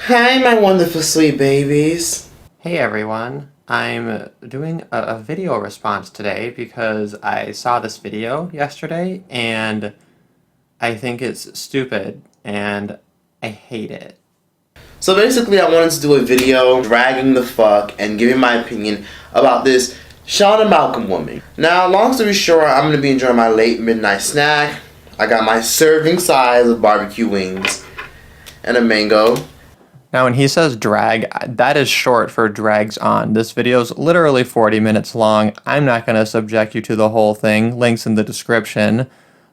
Hi, my wonderful sweet babies. Hey everyone, I'm doing a video response today because I saw this video yesterday and I think it's stupid and I hate it. So basically, I wanted to do a video dragging the fuck and giving my opinion about this Shauna Malcolm woman. Now, long story short, I'm going to be enjoying my late midnight snack. I got my serving size of barbecue wings and a mango. Now when he says drag, that is short for drags on. This video is literally 40 minutes long. I'm not going to subject you to the whole thing, links in the description.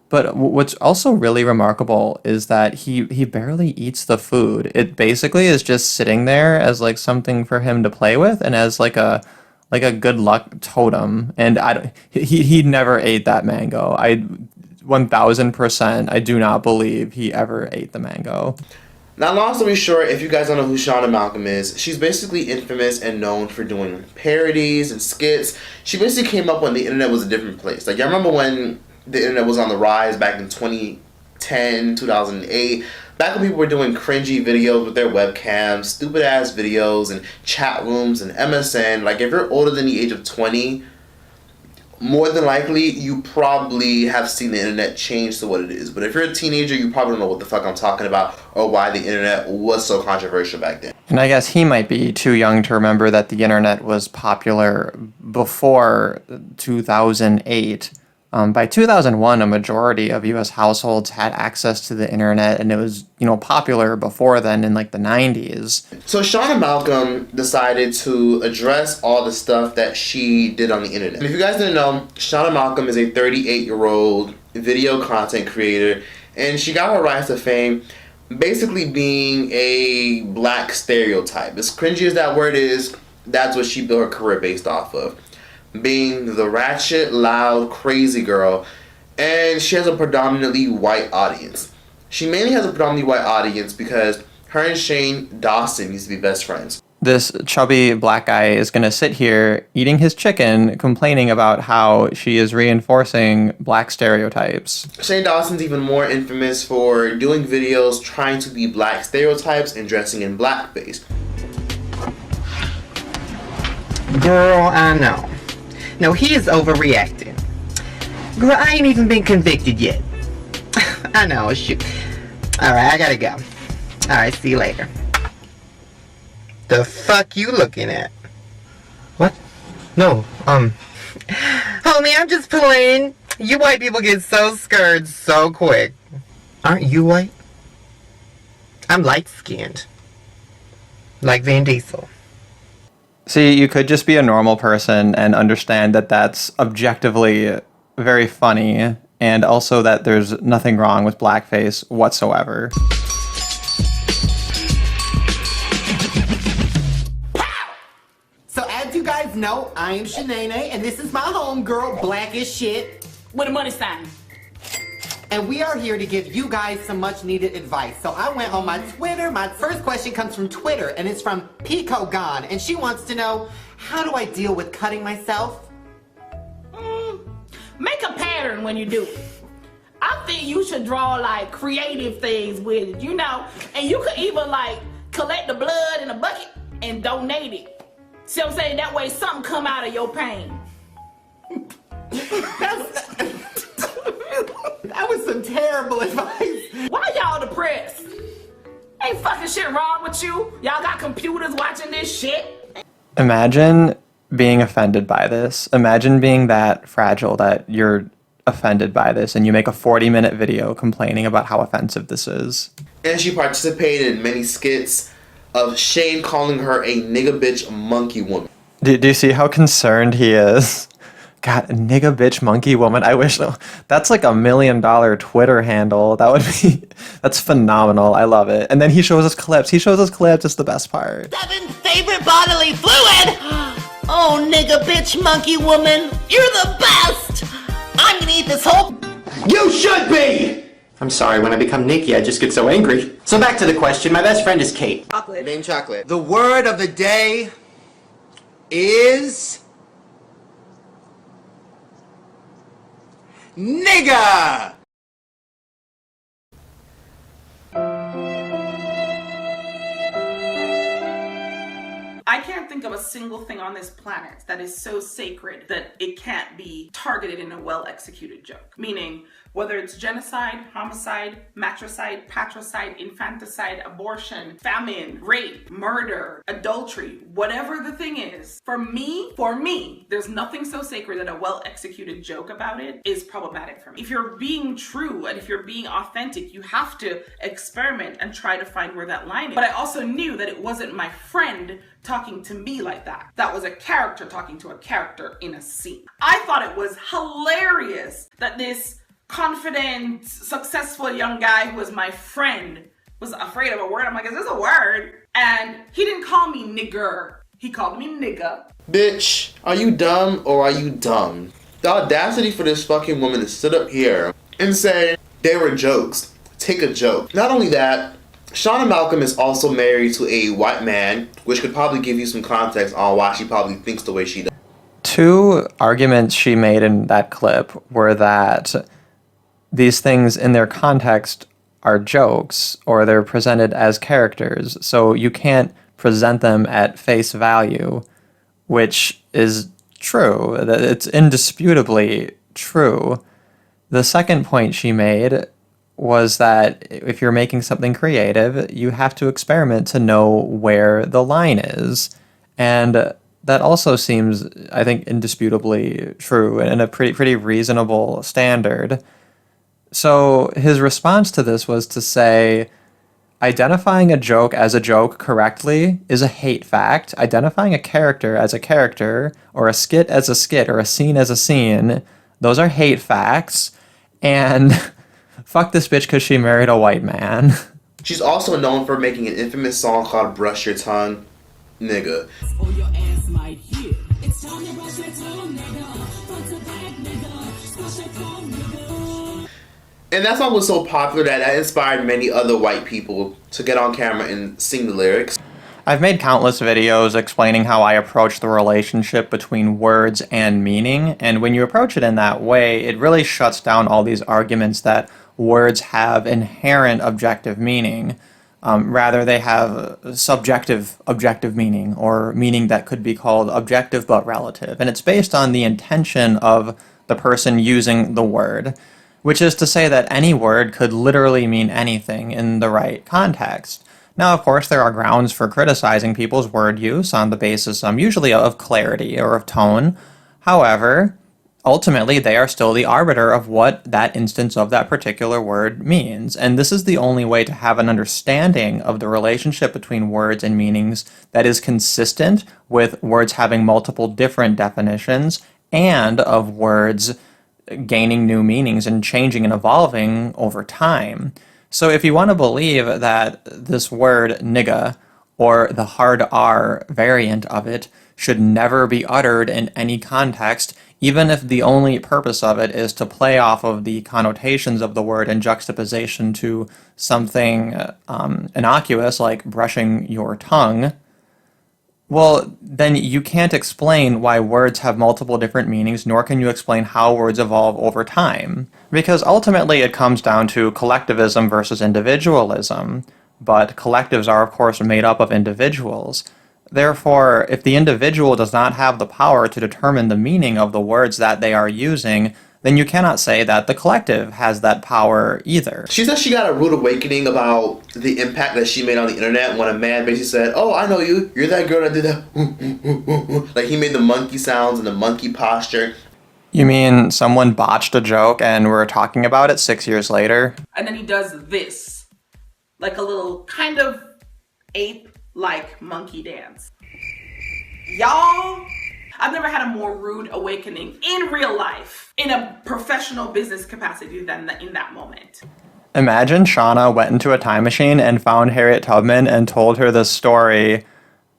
But what's also really remarkable is that he barely eats the food. It basically is just sitting there as like something for him to play with and as like a good luck totem. And he never ate that mango. 1000% I do not believe he ever ate the mango. Now, long story short, if you guys don't know who Shauna Malcolm is, she's basically infamous and known for doing parodies and skits. She basically came up when the internet was a different place. Like, y'all remember when the internet was on the rise back in 2010, 2008? Back when people were doing cringy videos with their webcams, stupid-ass videos, and chat rooms and MSN. Like, if you're older than the age of 20, more than likely, you probably have seen the internet change to what it is. But if you're a teenager, you probably don't know what the fuck I'm talking about or why the internet was so controversial back then. And I guess he might be too young to remember that the internet was popular before 2008. By 2001, a majority of U.S. households had access to the internet, and it was, popular before then in like the 90s. So Shauna Malcolm decided to address all the stuff that she did on the internet. And if you guys didn't know, Shauna Malcolm is a 38-year-old video content creator, and she got her rise to fame basically being a black stereotype. As cringy as that word is, that's what she built her career based off of. Being the ratchet, loud, crazy girl, and she has a predominantly white audience. She mainly has a predominantly white audience because her and Shane Dawson used to be best friends. This chubby black guy is going to sit here eating his chicken, complaining about how she is reinforcing black stereotypes. Shane Dawson's even more infamous for doing videos trying to be black stereotypes and dressing in blackface. Girl, I know. No, he is overreacting. Girl, I ain't even been convicted yet. I know, shoot. Alright, I gotta go. Alright, see you later. The fuck you looking at? What? No, Homie, I'm just playing. You white people get so scared so quick. Aren't you white? I'm light-skinned. Like Vin Diesel. See, you could just be a normal person and understand that that's objectively very funny, and also that there's nothing wrong with blackface whatsoever. So as you guys know, I am Shanae, and this is my homegirl, Black as Shit. With a money sign. And we are here to give you guys some much needed advice. So I went on my Twitter. My first question comes from Twitter, and it's from Pico Gone. And she wants to know, how do I deal with cutting myself? Make a pattern when you do it. I think you should draw like creative things with it, and you could even like collect the blood in a bucket and donate it. See what I'm saying? That way something come out of your pain. That was some terrible advice. Why y'all depressed? Ain't fucking shit wrong with you. Y'all got computers watching this shit. Imagine being offended by this. Imagine being that fragile that you're offended by this and you make a 40-minute video complaining about how offensive this is. And she participated in many skits of Shane calling her a nigga bitch monkey woman. Do you see how concerned he is? God, nigga bitch monkey woman. I wish that's like $1 million Twitter handle. That's phenomenal. I love it. And then he shows us clips. It's the best part. Seventh favorite bodily fluid. Oh, nigga, bitch, monkey woman, you're the best. I'm gonna eat this whole. You should be! I'm sorry, when I become Nikki, I just get so angry. So back to the question, my best friend is Kate. Chocolate. Name chocolate. The word of the day is... nigga! think of a single thing on this planet that is so sacred that it can't be targeted in a well-executed joke. Meaning, whether it's genocide, homicide, matricide, patricide, infanticide, abortion, famine, rape, murder, adultery, whatever the thing is, for me, there's nothing so sacred that a well-executed joke about it is problematic for me. If you're being true and if you're being authentic, you have to experiment and try to find where that line is. But I also knew that it wasn't my friend talking to me like that. That was a character talking to a character in a scene. I thought it was hilarious that this confident, successful young guy who was my friend was afraid of a word. I'm like, is this a word? And he didn't call me nigger. He called me nigga. Bitch, are you dumb or are you dumb? The audacity for this fucking woman to sit up here and say they were jokes. Take a joke. Not only that, Shauna Malcolm is also married to a white man, which could probably give you some context on why she probably thinks the way she does. Two arguments she made in that clip were that these things in their context are jokes or they're presented as characters, so you can't present them at face value, which is true. It's indisputably true. The second point she made was that if you're making something creative, you have to experiment to know where the line is. And that also seems, I think, indisputably true and a pretty reasonable standard. So his response to this was to say, identifying a joke as a joke correctly is a hate fact. Identifying a character as a character, or a skit as a skit, or a scene as a scene, those are hate facts. And fuck this bitch because she married a white man. She's also known for making an infamous song called Brush Your Tongue, Nigga. Or your ass might hear. It's time to brush your tongue, nigga. Front to back, nigga. Brush your tongue, nigga. And that song was so popular that inspired many other white people to get on camera and sing the lyrics. I've made countless videos explaining how I approach the relationship between words and meaning, and when you approach it in that way, it really shuts down all these arguments that words have inherent objective meaning. Rather, they have subjective objective meaning, or meaning that could be called objective but relative, and it's based on the intention of the person using the word, which is to say that any word could literally mean anything in the right context. Now, of course, there are grounds for criticizing people's word use on the basis usually of clarity or of tone. However, ultimately, they are still the arbiter of what that instance of that particular word means. And this is the only way to have an understanding of the relationship between words and meanings that is consistent with words having multiple different definitions and of words gaining new meanings and changing and evolving over time. So if you want to believe that this word nigga, or the hard R variant of it, should never be uttered in any context, even if the only purpose of it is to play off of the connotations of the word in juxtaposition to something innocuous like brushing your tongue, well, then you can't explain why words have multiple different meanings, nor can you explain how words evolve over time. Because ultimately it comes down to collectivism versus individualism, but collectives are of course made up of individuals. Therefore, if the individual does not have the power to determine the meaning of the words that they are using, then you cannot say that the collective has that power either. She said she got a rude awakening about the impact that she made on the internet when a man basically said, "Oh, I know you. You're that girl that did that." Like he made the monkey sounds and the monkey posture. You mean someone botched a joke and we're talking about it 6 years later? And then he does this, like a little kind of ape-like monkey dance. Y'all, I've never had a more rude awakening in real life, in a professional business capacity than in that moment. Imagine Shauna went into a time machine and found Harriet Tubman and told her this story.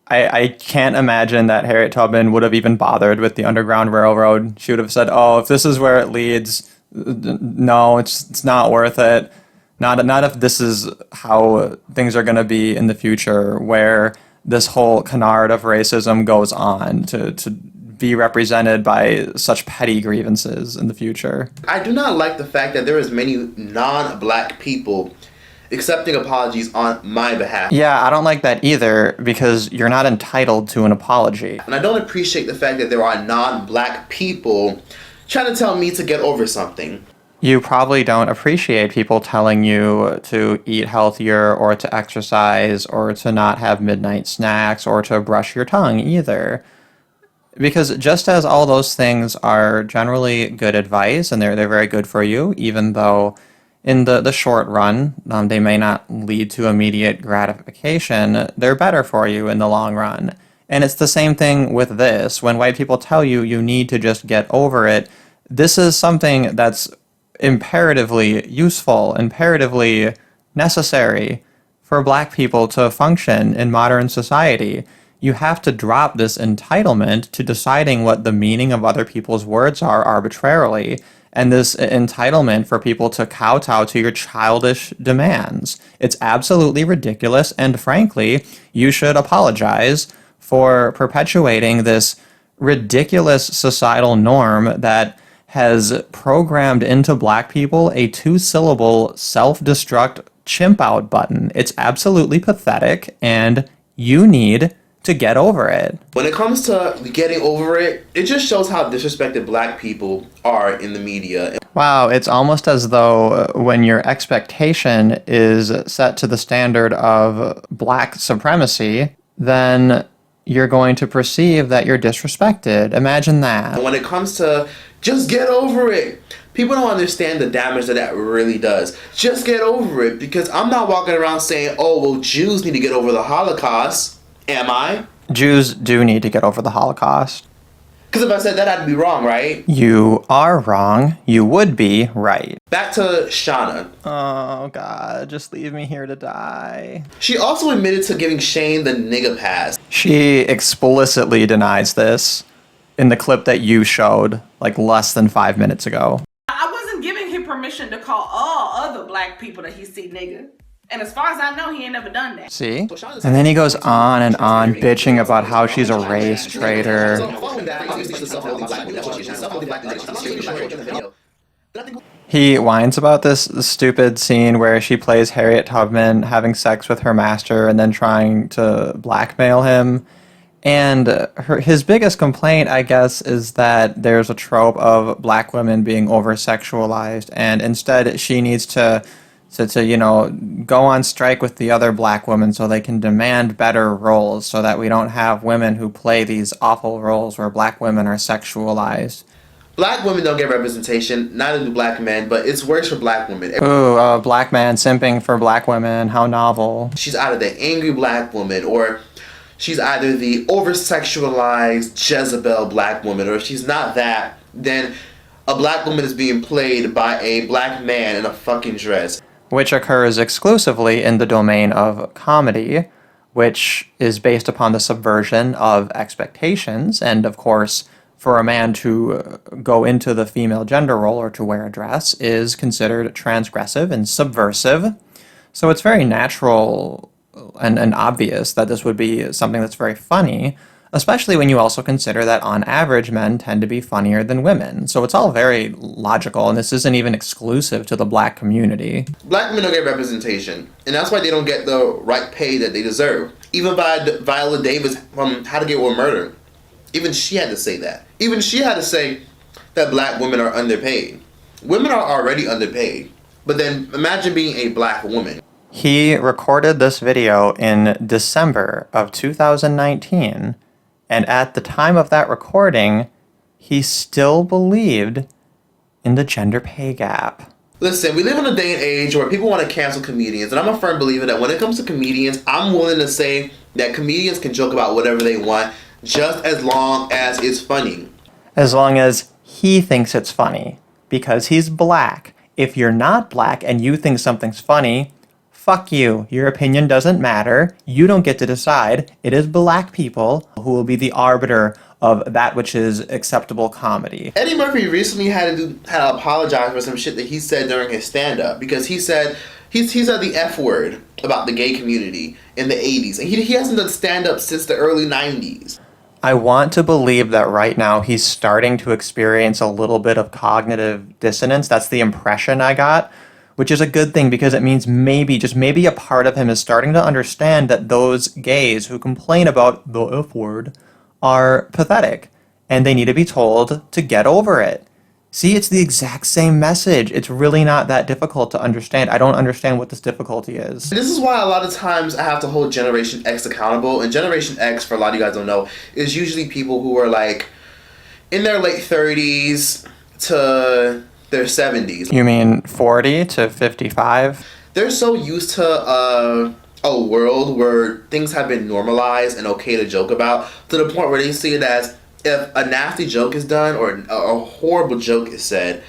I can't imagine that Harriet Tubman would have even bothered with the Underground Railroad. She would have said, "Oh, if this is where it leads, no, it's not worth it. Not if this is how things are going to be in the future, where this whole canard of racism goes on to be represented by such petty grievances in the future." I do not like the fact that there is many non-black people accepting apologies on my behalf. Yeah, I don't like that either because you're not entitled to an apology. And I don't appreciate the fact that there are non-black people trying to tell me to get over something. You probably don't appreciate people telling you to eat healthier or to exercise or to not have midnight snacks or to brush your tongue either. Because just as all those things are generally good advice and they're very good for you, even though in the short run they may not lead to immediate gratification, they're better for you in the long run. And it's the same thing with this. When white people tell you you need to just get over it, this is something that's imperatively useful, imperatively necessary for black people to function in modern society. You have to drop this entitlement to deciding what the meaning of other people's words are arbitrarily, and this entitlement for people to kowtow to your childish demands. It's absolutely ridiculous, and frankly, you should apologize for perpetuating this ridiculous societal norm that has programmed into black people a 2-syllable self-destruct chimp out button. It's absolutely pathetic, and you need to get over it. When it comes to getting over it, it just shows how disrespected black people are in the media. Wow, it's almost as though when your expectation is set to the standard of black supremacy, then you're going to perceive that you're disrespected. Imagine that. And when it comes to just get over it, people don't understand the damage that really does. Just get over it, because I'm not walking around saying, oh, well, Jews need to get over the Holocaust. Am I? Jews do need to get over the Holocaust. Because if I said that, I'd be wrong, right? You are wrong. You would be right. Back to Shauna. Oh, God, just leave me here to die. She also admitted to giving Shane the nigga pass. She explicitly denies this in the clip that you showed, like, less than 5 minutes ago. I wasn't giving him permission to call all other black people that he see nigga. And as far as I know, he ain't never done that. See? And then he goes on and on bitching about how she's a race traitor. He whines about this stupid scene where she plays Harriet Tubman having sex with her master and then trying to blackmail him. And his biggest complaint, I guess, is that there's a trope of black women being over-sexualized, and instead she needs to go on strike with the other black women so they can demand better roles so that we don't have women who play these awful roles where black women are sexualized. Black women don't get representation, neither do black men, but it's worse for black women. Ooh, a black man simping for black women, how novel. She's either the angry black woman, or she's either the over-sexualized Jezebel black woman, or if she's not that, then a black woman is being played by a black man in a fucking dress. Which occurs exclusively in the domain of comedy, which is based upon the subversion of expectations, and of course, for a man to go into the female gender role or to wear a dress is considered transgressive and subversive. So it's very natural and obvious that this would be something that's very funny, especially when you also consider that on average men tend to be funnier than women. So it's all very logical, and this isn't even exclusive to the black community. Black men don't get representation, and that's why they don't get the right pay that they deserve. Even by Viola Davis from How to Get Away with Murder, even she had to say that. Even she had to say that black women are underpaid. Women are already underpaid, but then imagine being a black woman. He recorded this video in December of 2019, and at the time of that recording, he still believed in the gender pay gap. Listen, we live in a day and age where people want to cancel comedians, and I'm a firm believer that when it comes to comedians, I'm willing to say that comedians can joke about whatever they want, just as long as it's funny. As long as he thinks it's funny, because he's black. If you're not black and you think something's funny, fuck you. Your opinion doesn't matter. You don't get to decide. It is black people who will be the arbiter of that which is acceptable comedy. Eddie Murphy recently had to apologize for some shit that he said during his stand-up, because he said he said the F word about the gay community in the 80s, and he hasn't done stand-up since the early 90s. I want to believe that right now he's starting to experience a little bit of cognitive dissonance. That's the impression I got which is a good thing because it means maybe, just maybe a part of him is starting to understand that those gays who complain about the F word are pathetic and they need to be told to get over it. See, it's the exact same message. It's really not that difficult to understand. I don't understand what this difficulty is. This is why a lot of times I have to hold Generation X accountable. And Generation X, for a lot of you guys don't know, is usually people who are like in their late 30s to their 70s. You mean 40 to 55? They're so used to a world where things have been normalized and okay to joke about, to the point where they see it as, if a nasty joke is done or a horrible joke is said,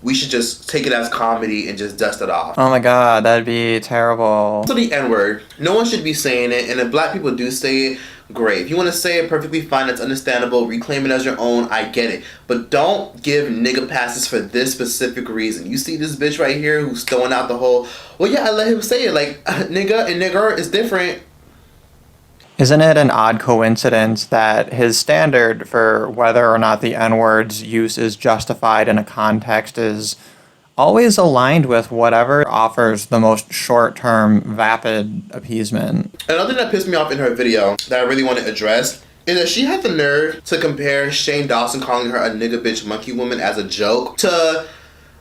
we should just take it as comedy and just dust it off. Oh my god, that'd be terrible. So the N-word, no one should be saying it, and if black people do say it, great. If you want to say it, perfectly fine, that's understandable, reclaim it as your own, I get it. But don't give nigga passes for this specific reason. You see this bitch right here who's throwing out the whole, well yeah, I let him say it, like, nigga and nigger is different. Isn't it an odd coincidence that his standard for whether or not the N-word's use is justified in a context is always aligned with whatever offers the most short-term, vapid appeasement? Another thing that pissed me off in her video that I really want to address is that she had the nerve to compare Shane Dawson calling her a nigga bitch monkey woman as a joke to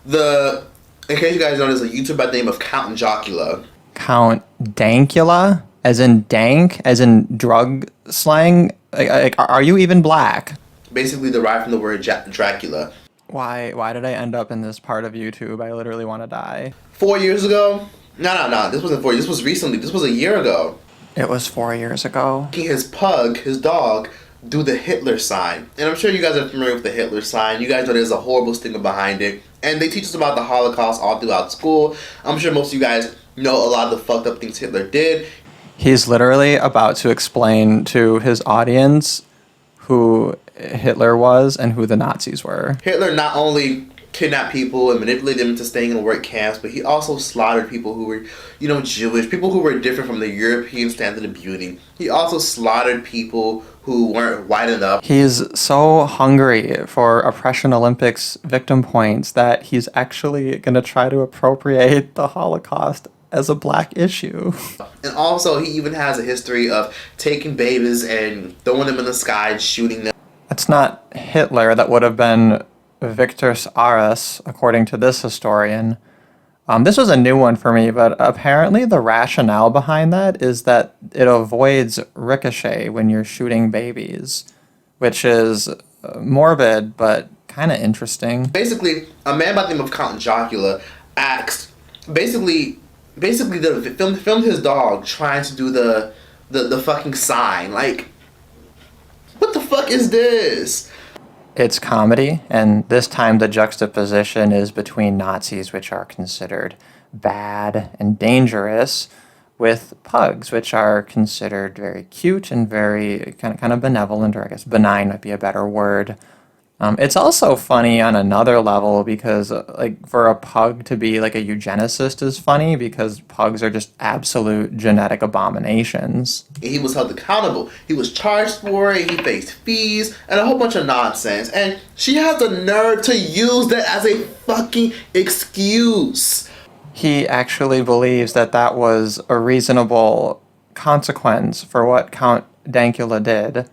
in case you guys know, there's a YouTuber by the name of Count Jocula. Count Dankula? As in dank? As in drug slang? Like, are you even black? Basically derived from the word Dracula. Why did I end up in this part of YouTube? I literally want to die. 4 years ago? No. This wasn't 4 years. This was recently. This was a year ago. It was 4 years ago. His pug, his dog, do the Hitler sign. And I'm sure you guys are familiar with the Hitler sign. You guys know there's a horrible stigma behind it. And they teach us about the Holocaust all throughout school. I'm sure most of you guys know a lot of the fucked up things Hitler did. He's literally about to explain to his audience who Hitler was and who the Nazis were. Hitler not only kidnapped people and manipulated them into staying in work camps, but he also slaughtered people who were, Jewish, people who were different from the European standard of beauty. He also slaughtered people who weren't white enough. He's so hungry for Oppression Olympics victim points that he's actually going to try to appropriate the Holocaust as a black issue. And also, he even has a history of taking babies and throwing them in the sky and shooting them. It's not Hitler. That would have been Victor Aras, according to this historian. This was a new one for me, but apparently the rationale behind that is that it avoids ricochet when you're shooting babies, which is morbid, but kind of interesting. Basically, a man by the name of Count Jocula filmed his dog trying to do the fucking sign. Like, what the fuck is this? It's comedy, and this time the juxtaposition is between Nazis, which are considered bad and dangerous, with pugs, which are considered very cute and very kind of benevolent, or I guess benign might be a better word. It's also funny on another level because, for a pug to be like a eugenicist is funny because pugs are just absolute genetic abominations. He was held accountable. He was charged for it. He faced fees and a whole bunch of nonsense. And she has the nerve to use that as a fucking excuse. He actually believes that that was a reasonable consequence for what Count Dankula did.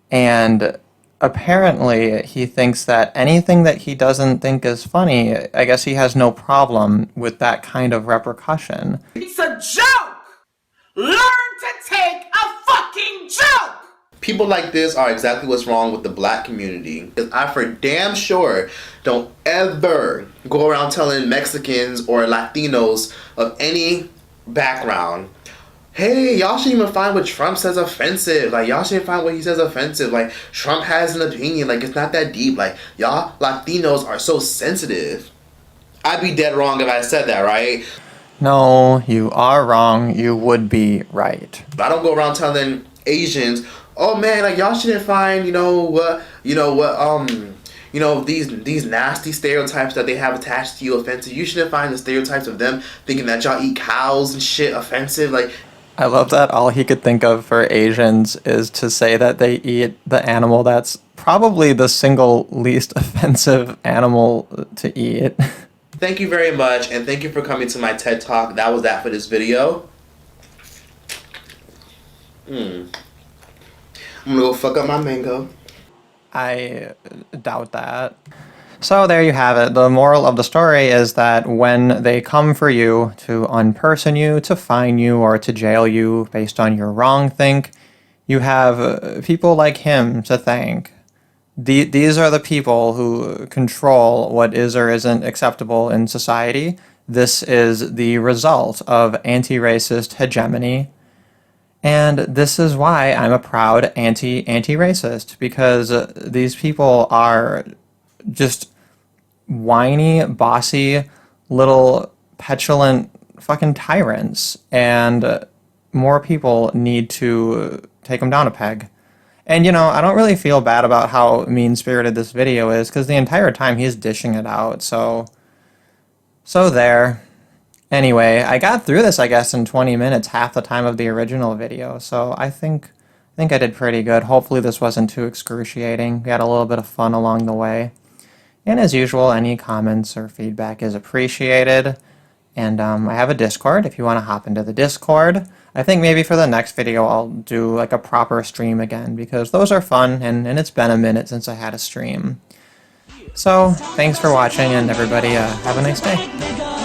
And apparently, he thinks that anything that he doesn't think is funny, I guess he has no problem with that kind of repercussion. It's a joke! Learn to take a fucking joke! People like this are exactly what's wrong with the black community. Because I for damn sure don't ever go around telling Mexicans or Latinos of any background, hey, y'all shouldn't even find what Trump says offensive. Like, y'all shouldn't find what he says offensive. Like, Trump has an opinion. Like, it's not that deep. Like, y'all Latinos are so sensitive. I'd be dead wrong if I said that, right? No, you are wrong. You would be right. I don't go around telling Asians, oh man, like, y'all shouldn't find, these nasty stereotypes that they have attached to you offensive. You shouldn't find the stereotypes of them thinking that y'all eat cows and shit offensive. Like, I love that all he could think of for Asians is to say that they eat the animal that's probably the single least offensive animal to eat. Thank you very much, and thank you for coming to my TED Talk. That was that for this video. I'm gonna go fuck up my mango. I doubt that. So there you have it. The moral of the story is that when they come for you to unperson you, to fine you, or to jail you based on your wrongthink, you have people like him to thank. These are the people who control what is or isn't acceptable in society. This is the result of anti-racist hegemony. And this is why I'm a proud anti-racist, because these people are just whiny, bossy, little petulant fucking tyrants, and more people need to take them down a peg. And you know, I don't really feel bad about how mean-spirited this video is, because the entire time he's dishing it out, so there. Anyway, I got through this, I guess, in 20 minutes, half the time of the original video, so I think I did pretty good. Hopefully this wasn't too excruciating. We had a little bit of fun along the way. And as usual, any comments or feedback is appreciated. And I have a Discord if you want to hop into the Discord. I think maybe for the next video I'll do like a proper stream again, because those are fun, and it's been a minute since I had a stream. So, thanks for watching, and everybody have a nice day.